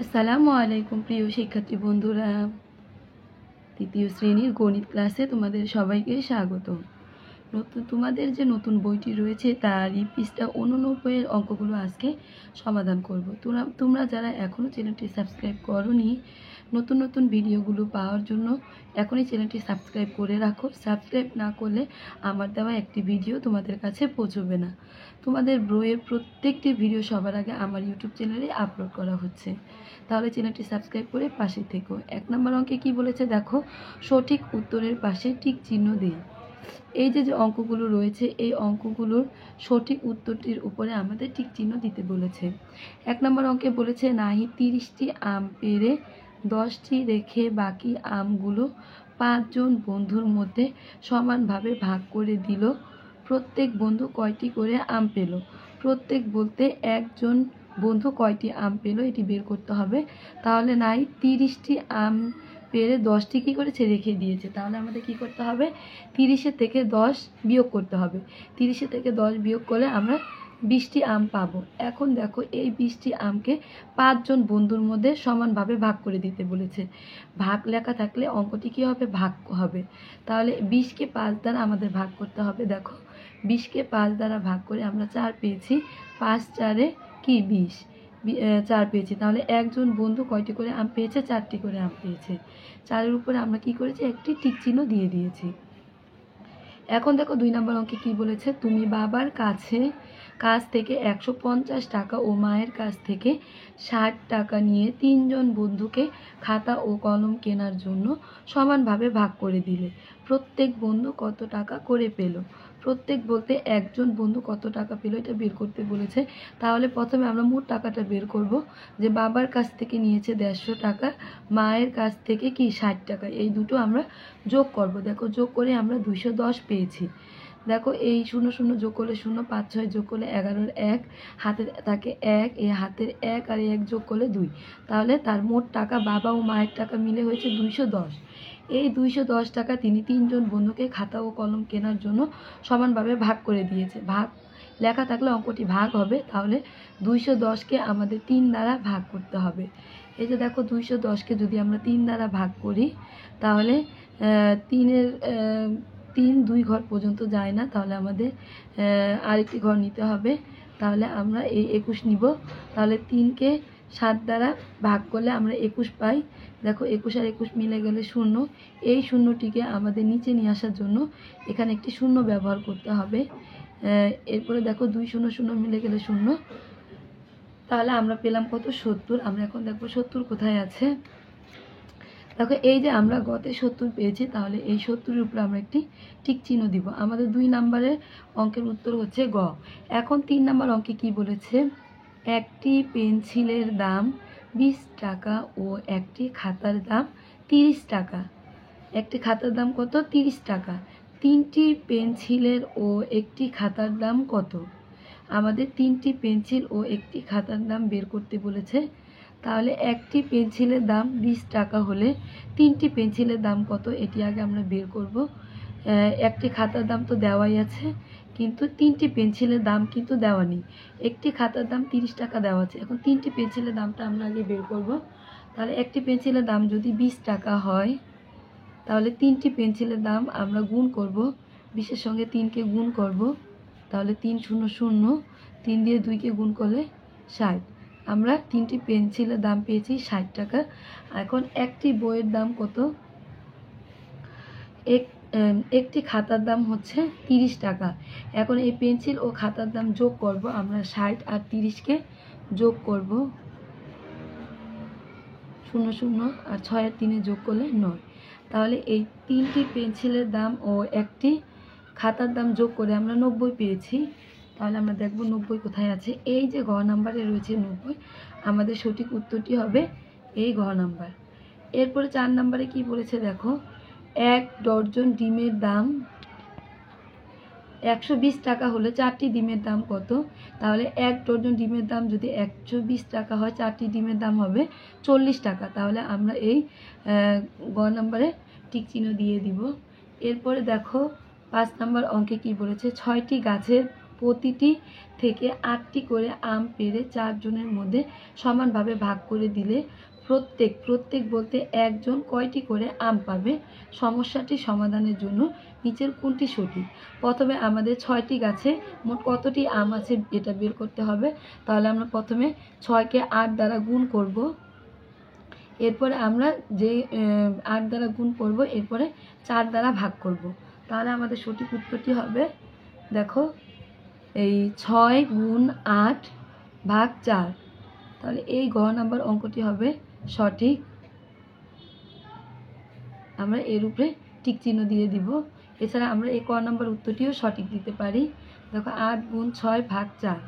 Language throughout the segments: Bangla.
আসসালামু আলাইকুম প্রিয় শিক্ষার্থী বন্ধুরা, তৃতীয় শ্রেণীর গণিত ক্লাসে তোমাদের সবাইকে স্বাগত। তোমাদের যে নতুন বইটি রয়েছে তারই পৃষ্ঠা 89 এর অঙ্কগুলো আজকে সমাধান করব। তোমরা যারা এখনও চ্যানেলটি সাবস্ক্রাইব করোনি, নতুন নতুন ভিডিওগুলো পাওয়ার জন্য এখনই চ্যানেলটি সাবস্ক্রাইব করে রাখো। সাবস্ক্রাইব না করলে আমার দেওয়া একটি ভিডিও তোমাদের কাছে পৌঁছবে না। তোমাদের বইয়ের প্রত্যেকটি ভিডিও সবার আগে আমার ইউটিউব চ্যানেলে আপলোড করা হচ্ছে, তাহলে চ্যানেলটি সাবস্ক্রাইব করে পাশে থেকো। 1 নম্বর অঙ্কে কি বলেছে দেখো, সঠিক উত্তরের পাশে টিক চিহ্ন দিই। এই যে অঙ্কগুলো রয়েছে এই অঙ্কগুলোর সঠিক উত্তরটির উপরে আমাদের টিক চিহ্ন দিতে বলেছে। 1 নম্বর অঙ্কে বলেছে নাহি 30টি আম পেড়ে 10টি রেখে বাকি আমগুলো 5 জন বন্ধুর মধ্যে সমানভাবে ভাগ করে দিল। প্রত্যেক বন্ধু কয়টি করে আম পেল? প্রত্যেক বলতে একজন বন্ধু কয়টি আম পেল এটি বের করতে হবে। তাহলে নাই 30টি আম পেরে 10টি কী করেছে রেখে দিয়েছে, তাহলে আমাদের কি করতে হবে 30 থেকে 10 বিয়োগ করতে হবে। 30 থেকে 10 বিয়োগ করলে আমরা 20টি আম পাবো। এখন দেখো এই 20টি আমকে 5 জন বন্ধুর মধ্যে সমানভাবে ভাগ করে দিতে বলেছে। ভাগ লেখা থাকলে অঙ্কটি কী হবে, ভাগ হবে। তাহলে 20কে 5 দ্বারা আমাদের ভাগ করতে হবে। দেখো 20কে 5 দ্বারা ভাগ করে আমরা 4 পেয়েছি, 5 4 কি 20, 4 পেয়েছি। তাহলে একজন বন্ধু কয়টি করে আম পেয়েছে? 4টি করে আম পেয়েছে। 4-এর উপরে আমরা কি করেছি, একটি টিক চিহ্ন দিয়ে দিয়েছি। এখন দেখো 2 নম্বর অঙ্কে কি বলেছে, তুমি বাবার কাছ থেকে 150 টাকা ও মায়ের কাছ থেকে 60 টাকা নিয়ে 3 জন বন্ধুকে খাতা ও কলম কেনার জন্য সমানভাবে ভাগ করে দিলে। প্রত্যেক বন্ধু কত টাকা করে পেল? প্রত্যেক বলতে একজন বন্ধু কত টাকা পেল এটা বের করতে বলেছে। তাহলে প্রথমে আমরা মোট টাকাটা বের করব, যে বাবার কাছ থেকে নিয়েছে 150 টাকা, মায়ের কাছ থেকে কি 60 টাকা, এই দুটো আমরা যোগ করব। দেখো যোগ করে আমরা 210 পেয়েছি। দেখো এই 0 0 যোগ করলে 0, 5 6 যোগ করলে 11, 1 হাতে থাকে 1, এই হাতের 1 আর 1 যোগ করলে 2। তাহলে তার মোট টাকা বাবা ও মায়ের টাকা মিলে হয়েছে 210। এই 210 টাকা তিনি 3 জন বন্ধুকে খাতা ও কলম কেনার জন্য সমানভাবে ভাগ করে দিয়েছে। ভাগ লেখা থাকলে অঙ্কটি ভাগ হবে, তাহলে 210কে আমাদের 3 দ্বারা ভাগ করতে হবে। এই যে দেখো 210কে যদি আমরা 3 দ্বারা ভাগ করি তাহলে 3 2 ঘর পর্যন্ত যায় না, তাহলে আমাদের আরেকটি ঘর নিতে হবে। তাহলে আমরা এই 21 নিব। তাহলে 3কে 7 দ্বারা ভাগ করলে আমরা 21 পাই। দেখো 21 আর 21 মিলে গেলে 0। এই শূন্যটিকে আমাদের নিচে নিয়ে আসার জন্য এখানে একটি শূন্য ব্যবহার করতে হবে। এরপরে দেখো 2 0 0 মিলে গেলে 0। তাহলে আমরা পেলাম কত, 70। আমরা এখন দেখবো 70 কোথায় আছে। দেখো এই যে আমরা গতে 70 পেয়েছি, তাহলে এই 70-এর উপরে আমরা একটি টিক চিহ্ন দিব। আমাদের 2 নম্বরের অঙ্কের উত্তর হচ্ছে গ। এখন 3 নম্বর অঙ্কে কি বলেছে, একটি পেন্সিলের দাম 20 টাকা ও একটি খাতার দাম 30 টাকা। একটি খাতার দাম কত, 30 টাকা। 3টি পেন্সিলের ও একটি খাতার দাম কত? আমাদের 3টি পেন্সিল ও একটি খাতার দাম বের করতে বলেছে। তাহলে একটি পেন্সিলের দাম 20 টাকা হলে 3টি পেন্সিলের দাম কত এটি আগে আমরা বের করব। একটি খাতার দাম তো দেওয়াই আছে, কিন্তু 3টি পেন্সিলের দাম কিন্তু দেওয়া নেই। একটি খাতার দাম 30 টাকা দেওয়া আছে। এখন 3টি পেন্সিলের দামটা আমরা আগে বের করব। তাহলে একটি পেন্সিলের দাম যদি 20 টাকা হয়, তাহলে 3টি পেন্সিলের দাম আমরা গুণ করব, 20-এর সঙ্গে 3কে গুণ করব। তাহলে 3 0 0, 3 দিয়ে 2কে গুণ করলে 60। আমরা 3টি পেন্সিলের দাম পেয়েছি 60 টাকা। এখন একটি বইয়ের দাম কত, একটি খাতার দাম হচ্ছে 30 টাকা। এখন এই পেন্সিল ও খাতার দাম যোগ করব, আমরা 60 আর 30কে যোগ করব, 0 0 আর 6 আর 3-এ যোগ করলে 9। তাহলে এই 3টি পেন্সিলের দাম ও একটি খাতার দাম যোগ করে আমরা 90 পেয়েছি। তাহলে আমরা দেখব 90 কোথায় আছে। এই যে ঘ নাম্বারে রয়েছে 90, আমাদের সঠিক উত্তরটি হবে এই ঘ নাম্বার। এরপরে 4 নাম্বারে কি বলেছে দেখো, 1 ডজন ডিমের দাম 120 টাকা হলে 4টি ডিমের দাম কত? তাহলে 1 ডজন ডিমের দাম যদি 120 টাকা হয়, 4টি ডিমের দাম হবে 40 টাকা। তাহলে আমরা এই গ নাম্বারে টিক চিহ্ন দিয়ে দিব। এরপরে দেখো 5 নাম্বার অঙ্কে কি বলেছে, 6টি গাছের প্রতিটি থেকে 8টি করে আম পেড়ে 4 জনের মধ্যে সমানভাবে ভাগ করে দিলে প্রত্যেক বলতে একজন কয়টি করে আম পাবে? সমস্যাটি সমাধানের জন্য নিচের কোনটি সঠিক? প্রথমে আমাদের 6টি গাছে মোট কতটি আম আছে এটা বের করতে হবে। তাহলে আমরা প্রথমে 6কে 8 দ্বারা গুণ করব, এরপরে আমরা যে 8 দ্বারা গুণ করব, এরপরে 4 দ্বারা ভাগ করব। তাহলে আমাদের সঠিক উত্তরটি হবে, দেখো এই 6 গুণ 8 ভাগ 4। তাহলে এই ঘ নাম্বার অঙ্কটি হবে সঠিক। আমরা এর উপরে টিক চিহ্ন দিয়ে দিব। এছাড়া আমরা এই ক নাম্বার উত্তরটিও সঠিক দিতে পারি। দেখো 8 গুণ 6 ভাগ 4।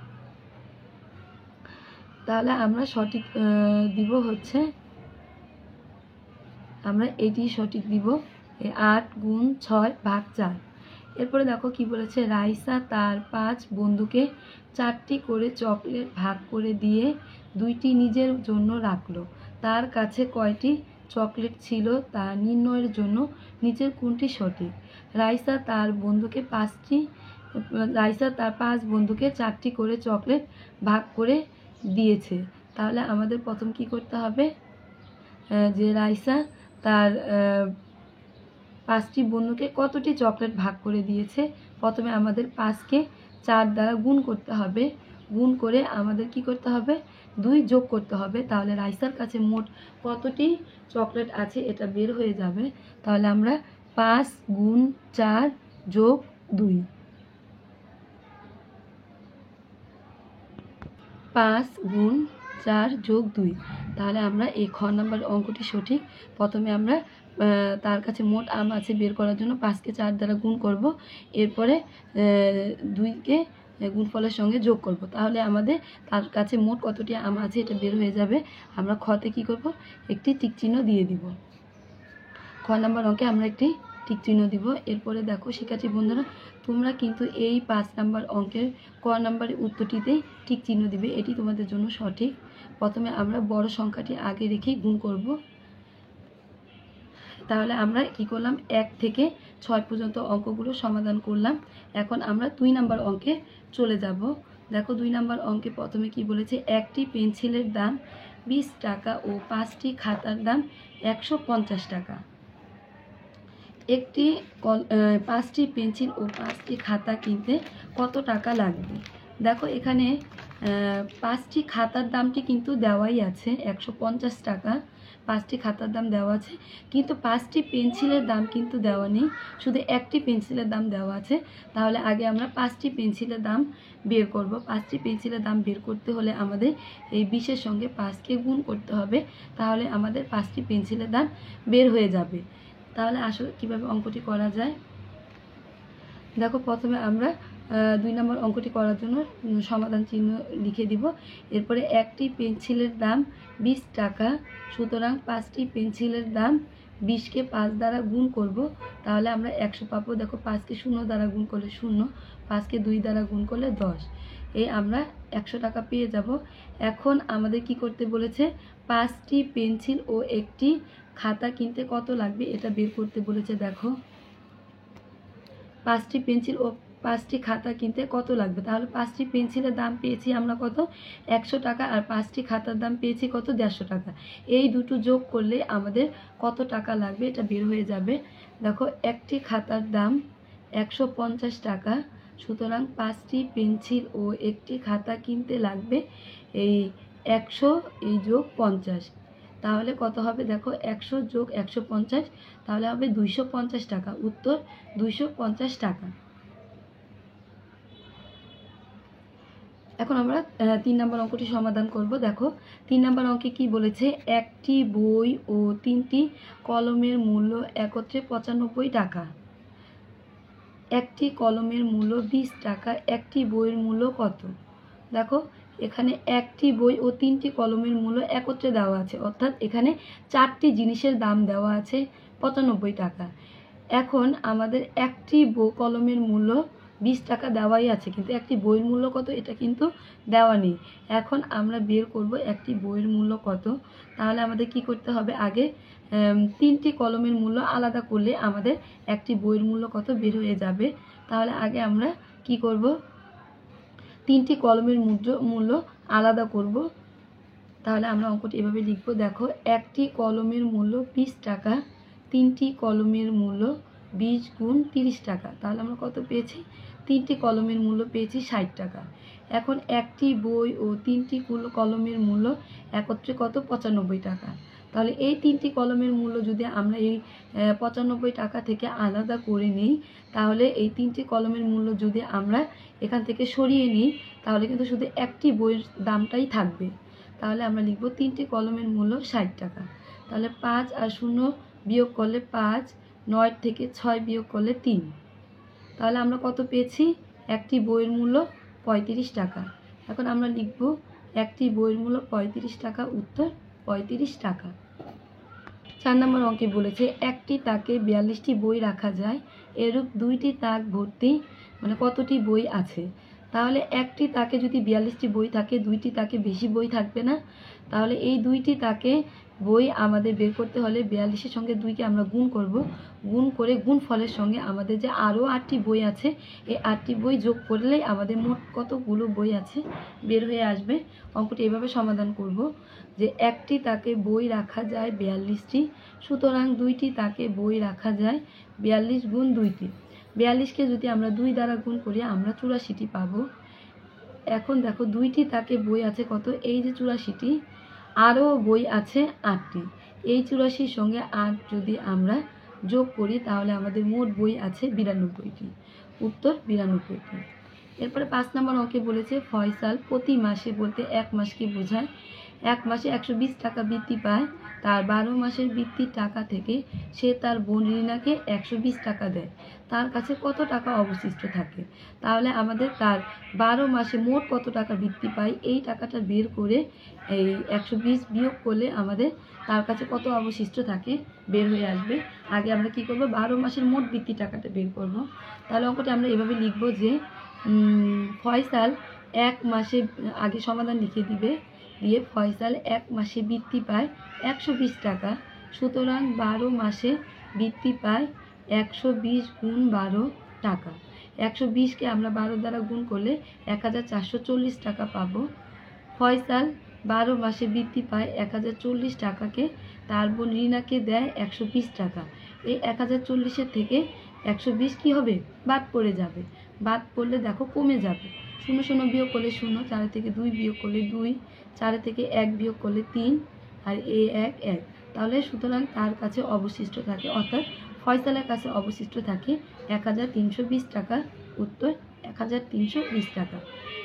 তাহলে আমরা সঠিক দিব হচ্ছে, আমরা এটি সঠিক দিব, 8 গুণ 6 ভাগ 4। এরপরে দেখো কি বলেছে, রাইসা তার 5 বন্ধুকে 4টি করে চকলেট ভাগ করে দিয়ে 2টি নিজের জন্য রাখলো। তার কাছে কয়টি চকলেট ছিল তা নির্ণয়ের জন্য নিচের কোনটি সঠিক? রাইসা তার 5 বন্ধুকে 4টি করে চকলেট ভাগ করে দিয়েছে। তাহলে আমাদের প্রথম কি করতে হবে, যে রাইসা তার 5টি বন্ধুকে কতটি চকলেট ভাগ করে দিয়েছে। প্রথমে আমাদের 5কে 4 দ্বারা গুণ করতে হবে, গুণ করে আমাদের কি করতে হবে, 2 যোগ করতে হবে। তাহলে রাইসার কাছে মোট কতটি চকলেট আছে এটা বের হয়ে যাবে। তাহলে আমরা 5 গুণ 4 যোগ 2, 5 গুণ 4 যোগ 2। তাহলে আমরা এই খ নাম্বার অঙ্কটি সঠিক। প্রথমে আমরা তার কাছে মোট আম আছে বের করার জন্য 5কে 4 দ্বারা গুণ করব, এরপরে 2কে গুণফলের সঙ্গে যোগ করব। তাহলে আমাদের তার কাছে মোট কতটি আম আছে এটা বের হয়ে যাবে। আমরা খতে কি করব, একটি টিক চিহ্ন দিয়ে দিব। খ নাম্বার অঙ্কে আমরা একটি টিক চিহ্ন দিব। এরপরে দেখো শিক্ষার্থী বন্ধুরা, তোমরা কিন্তু এই 5 নাম্বার অঙ্কের ক নাম্বারের উত্তরটিতেই টিক চিহ্ন দিবে, এটি তোমাদের জন্য সঠিক। প্রথমে আমরা বড় সংখ্যাটি আগে রেখেই গুণ করব। তাহলে আমরা কি করলাম, 1 থেকে 6 পর্যন্ত অঙ্কগুলো সমাধান করলাম। এখন আমরা 2 নাম্বার অঙ্কে চলে যাব। দেখো 2 নাম্বার অঙ্কে প্রথমে কি বলেছে, একটি পেন্সিলের দাম 20 টাকা ও 5টি খাতার দাম 150 টাকা। 5টি পেন্সিল ও 5টি খাতা কিনতে কত টাকা লাগবে? দেখো এখানে 5টি খাতার দামটি কিন্তু দেওয়াই আছে 150 টাকা, 5টি খাতার দাম দেওয়া আছে, কিন্তু 5টি পেন্সিলের দাম কিন্তু দেওয়া নেই, শুধু একটি পেন্সিলের দাম দেওয়া আছে। তাহলে আগে আমরা 5টি পেন্সিলের দাম বের করব। 5টি পেন্সিলের দাম বের করতে হলে আমাদের এই 20-এর সঙ্গে 5কে গুণ করতে হবে, তাহলে আমাদের 5টি পেন্সিলের দাম বের হয়ে যাবে। তাহলে আসলে কীভাবে অঙ্কটি করা যায়, দেখো প্রথমে আমরা 2 নম্বর অঙ্কটি করার জন্য সমাধান চিহ্ন লিখে দিব। এরপরে একটি পেন্সিলের দাম 20 টাকা, সুতরাং 5টি পেন্সিলের দাম 20কে 5 দ্বারা গুণ করব, তাহলে আমরা 100 পাবো। দেখো 5কে 0 দ্বারা গুণ করলে 0, 5কে 2 দ্বারা গুণ করলে 10, এই আমরা 100 টাকা পেয়ে যাব। এখন আমাদের কি করতে বলেছে, 5টি পেন্সিল ও একটি খাতা কিনতে কত লাগবে এটা বের করতে বলেছে। দেখো 5টি পেন্সিল ও 5টি খাতা কিনতে কত লাগবে, তাহলে 5টি পেন্সিলের দাম পেয়েছি আমরা কত, 100 টাকা, আর 5টি খাতার দাম পেয়েছি কত, 150 টাকা। এই দুটো যোগ করলে আমাদের কত টাকা লাগবে এটা বের হয়ে যাবে। দেখো একটি খাতার দাম 150 টাকা, সুতরাং 5টি পেন্সিল ও একটি খাতা কিনতে লাগবে এই 100 এই যোগ 50, তাহলে কত হবে, দেখো 100 যোগ 150, তাহলে হবে 250 টাকা। উত্তর 250 টাকা। এখন আমরা 3 নম্বর অঙ্কটি সমাধান করব। দেখো 3 নম্বর অঙ্কে কি বলেছে, একটি বই ও 3টি কলমের মূল্য একত্রে 95 টাকা। একটি কলমের মূল্য 20 টাকা, একটি বইয়ের মূল্য কত? দেখো এখানে একটি বই ও 3টি কলমের মূল্য একত্রে দেওয়া আছে, অর্থাৎ এখানে 4টি জিনিসের দাম দেওয়া আছে 95 টাকা। এখন আমাদের একটি কলমের মূল্য 20 টাকা দেওয়াই আছে, কিন্তু একটি বইয়ের মূল্য কত এটা কিন্তু দেওয়া নেই। এখন আমরা বের করব একটি বইয়ের মূল্য কত। তাহলে আমাদের কি করতে হবে, আগে 3টি কলমের মূল্য আলাদা করলে আমাদের একটি বইয়ের মূল্য কত বের হয়ে যাবে। তাহলে আগে আমরা কি করব, তিনটি কলমের মূল্য আলাদা করব। তাহলে আমরা অঙ্কটি এভাবে লিখব, দেখো একটি কলমের মূল্য 20 টাকা, তিনটি কলমের মূল্য 20 গুণ 30 টাকা। তাহলে আমরা কত পেয়েছি? তিনটি কলমের মূল্য পেয়েছি 60 টাকা। এখন একটি বই ও তিনটি কলমের মূল্য একত্রে কত? 95 টাকা। তাহলে এই তিনটি কলমের মূল্য যদি আমরা এই 95 টাকা থেকে আলাদা করে নিই, তাহলে এই তিনটি কলমের মূল্য যদি আমরা এখান থেকে সরিয়ে নিই, তাহলে কিন্তু শুধু একটি বইয়ের দামটাই থাকবে। তাহলে আমরা লিখব তিনটি কলমের মূল্য 60 টাকা। তাহলে 5 আর 0 বিয়োগ করলে 5, 9 থেকে 6 বিয়োগ করলে 3। তাহলে আমরা কত পেয়েছি? একটি বইয়ের মূল্য 35 টাকা। এখন আমরা লিখব একটি বইয়ের মূল্য 35 টাকা, উত্তর 35 টাকা। 4 নম্বর অঙ্কে বলেছে একটি তাকে 42টি বই রাখা যায়, এরূপ দুইটি তাক ভর্তি কতটি বই আছে? তাহলে একটি তাকে যদি 42টি বই থাকে, দুইটি তাকে বেশি বই থাকবে না? তাহলে এই দুইটি তাকে বই আমাদের বের করতে হলে 42-এর সঙ্গে 2কে আমরা গুণ করব। গুণ করে গুণফলের সঙ্গে আমাদের যে আরও 8টি বই আছে, এই 8টি বই যোগ করলেই আমাদের মোট কতগুলো বই আছে বের হয়ে আসবে। অঙ্কটি এভাবে সমাধান করব যে একটি তাকে বই রাখা যায় 42টি, সুতরাং দুইটি তাকে বই রাখা যায় 42 গুণ 2টি। 42কে যদি আমরা 2 দ্বারা গুণ করি আমরা 84টি পাবো। এখন দেখো দুইটি তাকে বই আছে কত? এই যে 84টি, আরও বই আছে 8টি। এই 84-র সঙ্গে 8 যদি আমরা যোগ করি তাহলে আমাদের মোট বই আছে 92টি, উত্তর 92টি। এরপরে 5 নম্বর অঙ্কে বলেছে ফয়সাল প্রতি মাসে বলতে 1 মাসকে বোঝায়। 1 মাসে 120 টাকা বৃত্তি পায়, তার 12 মাসের বৃত্তির টাকা থেকে সে তার বোন রিনাকে 120 টাকা দেয়, তার কাছে কত টাকা অবশিষ্ট থাকে? তাহলে আমাদের তার 12 মাসে মোট কত টাকা বৃত্তি পায় এই টাকাটা বের করে এই 120 বিয়োগ করলে আমাদের তার কাছে কত অবশিষ্ট থাকে বের হয়ে আসবে। আগে আমরা কি করব? 12 মাসের মোট বৃত্তি টাকাটা বের করব। তাহলে অঙ্কটি আমরা এভাবে লিখব যে ফয়সাল 1 মাসে, আগে সমাধান লিখে দিবে, দিয়ে ফয়সাল 1 মাসে বৃত্তি পায় 120 টাকা, সুতরাং 12 মাসে বৃত্তি পায় 120 গুণ 12 টাকা। 120কে আমরা 12 দ্বারা গুণ করলে 1440 টাকা পাবো। ফয়সাল 12 মাসে বৃত্তি পায় 1040 টাকাকে তার বোন রিনাকে দেয় 120 টাকা। এই 1040-এর থেকে 120 কি হবে? বাদ পড়ে যাবে। বাদ পড়লে দেখো কমে যাবে। 0 0 বিয়োগ করলে 0, 4 থেকে 2 বিয়োগ করলে 2, 4 থেকে 1 বিয়োগ করলে 3, আর 1 1। তাহলে সুতরাং তার কাছে অবশিষ্ট থাকে, অর্থাৎ ফয়সালের কাছে অবশিষ্ট থাকে 1320 টাকা, উত্তর 1320 টাকা।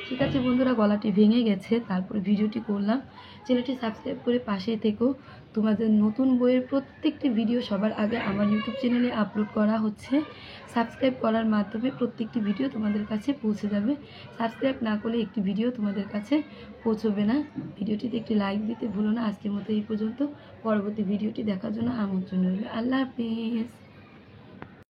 ঠিক আছে বন্ধুরা, গলাটি ভেঙে গেছে, তারপর ভিডিওটি করলাম। চ্যানেলটি সাবস্ক্রাইব করে পাশে থেকো। তোমাদের নতুন বইয়ের প্রত্যেকটি ভিডিও সবার আগে আমার ইউটিউব চ্যানেলে আপলোড করা হচ্ছে। সাবস্ক্রাইব করার মাধ্যমে প্রত্যেকটি ভিডিও তোমাদের কাছে পৌঁছে যাবে। সাবস্ক্রাইব না করলে একটি ভিডিও তোমাদের কাছে পৌঁছবে না। ভিডিওটিতে একটি লাইক দিতে ভুলো না। আজকের মতো এই পর্যন্ত। পরবর্তী ভিডিওটি দেখার জন্য আমন্ত্রণ রইল। আল্লাহ হাফেজ।